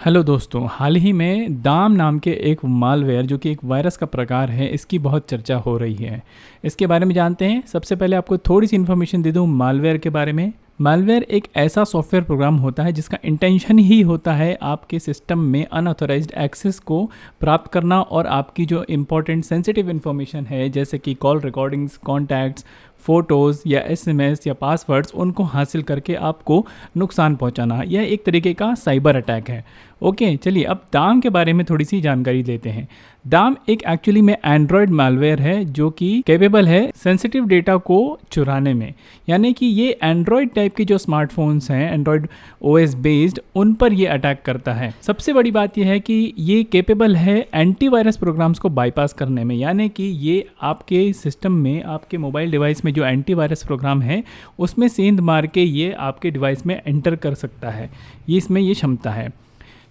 Hello दोस्तों, हाल ही में दाम नाम के एक मालवेयर जो कि एक वायरस का प्रकार है, इसकी बहुत चर्चा हो रही है। इसके बारे में जानते हैं। सबसे पहले आपको थोड़ी सी इन्फॉर्मेशन दे दूं मालवेयर के बारे में। मालवेयर एक ऐसा सॉफ्टवेयर प्रोग्राम होता है जिसका इंटेंशन ही होता है आपके सिस्टम में अनऑथराइज्ड एक्सेस को प्राप्त करना और आपकी जो इंपॉर्टेंट सेंसिटिव इन्फॉर्मेशन है, जैसे कि कॉल रिकॉर्डिंग्स, कॉन्टैक्ट्स, फ़ोटोज़ या एसएमएस या पासवर्ड्स, उनको हासिल करके आपको नुकसान पहुंचाना। यह एक तरीके का साइबर अटैक है। ओके, चलिए अब दाम के बारे में थोड़ी सी जानकारी लेते हैं। दाम एक एक्चुअली में एंड्रॉयड मालवेयर है जो कि कैपेबल है सेंसिटिव डेटा को चुराने में। यानी कि ये एंड्रॉयड टाइप के जो स्मार्टफोन्स हैं, एंड्रॉयड ओएस बेस्ड, उन पर ये अटैक करता है। सबसे बड़ी बात यह है कि ये कैपेबल है एंटीवायरस प्रोग्राम्स को बाईपास करने में। यानी कि ये आपके सिस्टम में, आपके मोबाइल डिवाइस में जो एंटीवायरस प्रोग्राम है उसमें सेंध मार के ये आपके डिवाइस में एंटर कर सकता है। ये इसमें ये क्षमता है।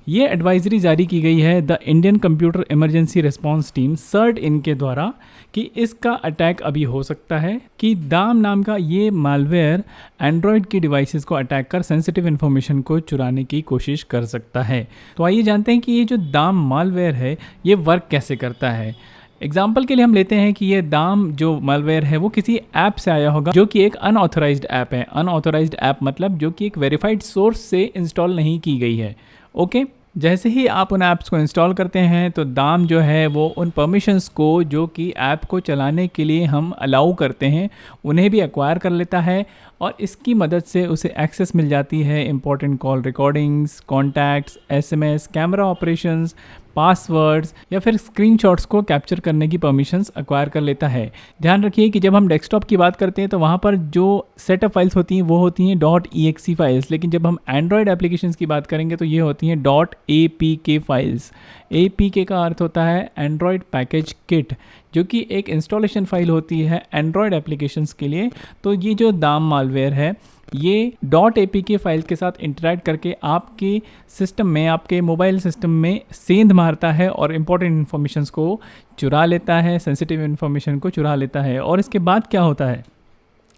ये एडवाइजरी जारी की गई है the Indian computer emergency response team CERT इनके द्वारा कि इसका अटैक अभी हो सकता है, कि दाम नाम का ये मालवेयर एंड्रॉयड की डिवाइसेस को अटैक कर सेंसिटिव इन्फॉर्मेशन को चुराने की कोशिश कर सकता है। तो आइए जानते हैं कि ये जो दाम मालवेयर है ये वर्क कैसे करता है। एग्जाम्पल के लिए हम लेते हैं कि ये दाम जो मालवेयर है वो किसी ऐप से आया होगा जो कि एक अनऑथराइज्ड ऐप है। अनऑथराइज्ड ऐप मतलब जो कि एक वेरीफाइड सोर्स से इंस्टॉल नहीं की गई है। ओके, जैसे ही आप उन ऐप्स को इंस्टॉल करते हैं तो दाम जो है वो उन परमिशंस को जो कि ऐप को चलाने के लिए हम अलाउ करते हैं उन्हें भी एक्वायर कर लेता है, और इसकी मदद से उसे एक्सेस मिल जाती है important call recordings, contacts, SMS, camera operations, passwords या फिर स्क्रीनशॉट्स को कैप्चर करने की परमिशंस एक्वायर कर लेता है। ध्यान रखिए कि जब हम डेस्कटॉप की बात करते हैं तो वहाँ पर जो सेटअप फाइल्स होती हैं वो होती हैं .exe फाइल्स, लेकिन जब हम एंड्रॉयड एप्लीकेशंस की बात करेंगे तो ये होती हैं .apk फाइल्स। APK का अर्थ होता है एंड्रॉयड पैकेज किट, जो कि एक इंस्टॉलेशन फाइल होती है एंड्रॉयड एप्लीकेशंस के लिए। तो ये जो दाम मालवेयर है ये .apk फाइल के साथ इंटरैक्ट करके आपके सिस्टम में, आपके मोबाइल सिस्टम में सेंध मारता है और इम्पॉर्टेंट इन्फॉर्मेशंस को चुरा लेता है, सेंसिटिव इन्फॉर्मेशन को चुरा लेता है। और इसके बाद क्या होता है,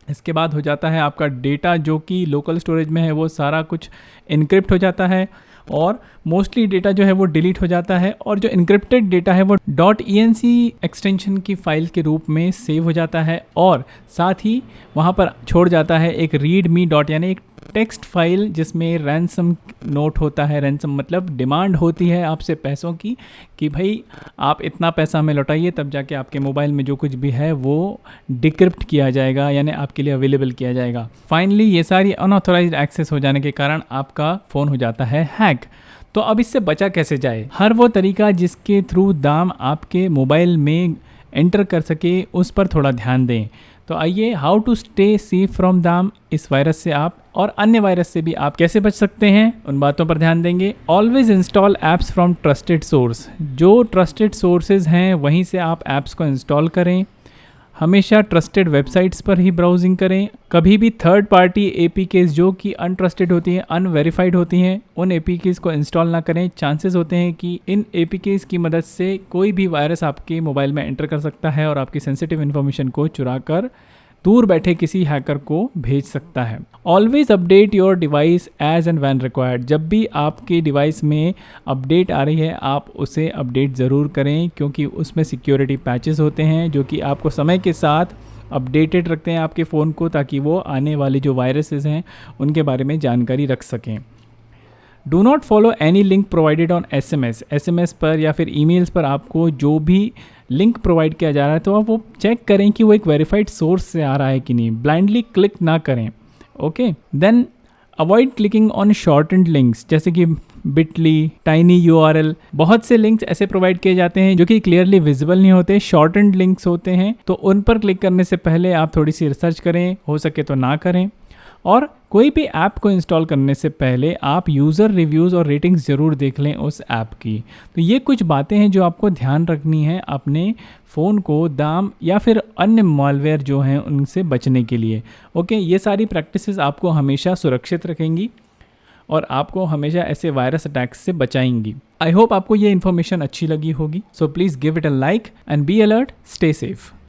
इसके बाद हो जाता है आपका डेटा जो कि लोकल स्टोरेज में है वो सारा कुछ इनक्रिप्ट हो जाता है, और मोस्टली डेटा जो है वो डिलीट हो जाता है, और जो इनक्रिप्टेड डेटा है वो .enc एक्सटेंशन की फाइल के रूप में सेव हो जाता है, और साथ ही वहाँ पर छोड़ जाता है एक रीड मी डॉट यानी एक टेक्स्ट फाइल जिसमें रैंसम नोट होता है। रैंसम मतलब डिमांड होती है आपसे पैसों की, कि भाई आप इतना पैसा हमें लौटाइए तब जाके आपके मोबाइल में जो कुछ भी है वो डिक्रिप्ट किया जाएगा, यानी आपके लिए अवेलेबल किया जाएगा। फाइनली ये सारी अनऑथराइज्ड एक्सेस हो जाने के कारण आपका फ़ोन हो जाता है हैक। तो अब इससे बचा कैसे जाए? हर वो तरीका जिसके थ्रू दाम आपके मोबाइल में एंटर कर सके उस पर थोड़ा ध्यान दें। तो आइए, how to stay safe from them, इस वायरस से आप और अन्य वायरस से भी आप कैसे बच सकते हैं, उन बातों पर ध्यान देंगे। Always install apps from trusted source, जो ट्रस्टेड सोर्सेज हैं वहीं से आप ऐप्स को इंस्टॉल करें। हमेशा ट्रस्टेड वेबसाइट्स पर ही ब्राउजिंग करें। कभी भी थर्ड पार्टी APKs जो कि अनट्रस्टेड होती हैं, अनवेरीफाइड होती हैं, उन APKs को इंस्टॉल ना करें। चांसेस होते हैं कि इन APKs की मदद से कोई भी वायरस आपके मोबाइल में एंटर कर सकता है और आपकी सेंसिटिव इन्फॉर्मेशन को चुरा कर दूर बैठे किसी हैकर को भेज सकता है। Always update your device as and when required, जब भी आपके डिवाइस में अपडेट आ रही है आप उसे अपडेट ज़रूर करें, क्योंकि उसमें सिक्योरिटी पैचेस होते हैं जो कि आपको समय के साथ अपडेटेड रखते हैं आपके फ़ोन को, ताकि वो आने वाले जो वायरसेस हैं उनके बारे में जानकारी रख सकें। Do not follow any link provided on SMS पर या फिर ईमेल्स पर आपको जो भी लिंक प्रोवाइड किया जा रहा है तो आप वो चेक करें कि वो एक वेरीफाइड सोर्स से आ रहा है कि नहीं। ब्लाइंडली क्लिक ना करें। Okay, then avoid clicking on shortened links, जैसे कि बिटली, टाइनी URL। बहुत से लिंक्स ऐसे प्रोवाइड किए जाते हैं जो कि क्लियरली विजिबल नहीं होते, शॉर्टेंड लिंक्स होते हैं। तो उन पर क्लिक करने से पहले आप थोड़ी सी रिसर्च करें, हो सके तो ना करें। और कोई भी ऐप को इंस्टॉल करने से पहले आप यूज़र रिव्यूज़ और रेटिंग्स ज़रूर देख लें उस ऐप की। तो ये कुछ बातें हैं जो आपको ध्यान रखनी है अपने फ़ोन को दाम या फिर अन्य मॉलवेयर जो हैं उनसे बचने के लिए। ओके, ये सारी प्रैक्टिसेस आपको हमेशा सुरक्षित रखेंगी और आपको हमेशा ऐसे वायरस अटैक्स से बचाएंगी। आई होप आपको ये इन्फॉर्मेशन अच्छी लगी होगी। So please give it a like and be alert, stay safe.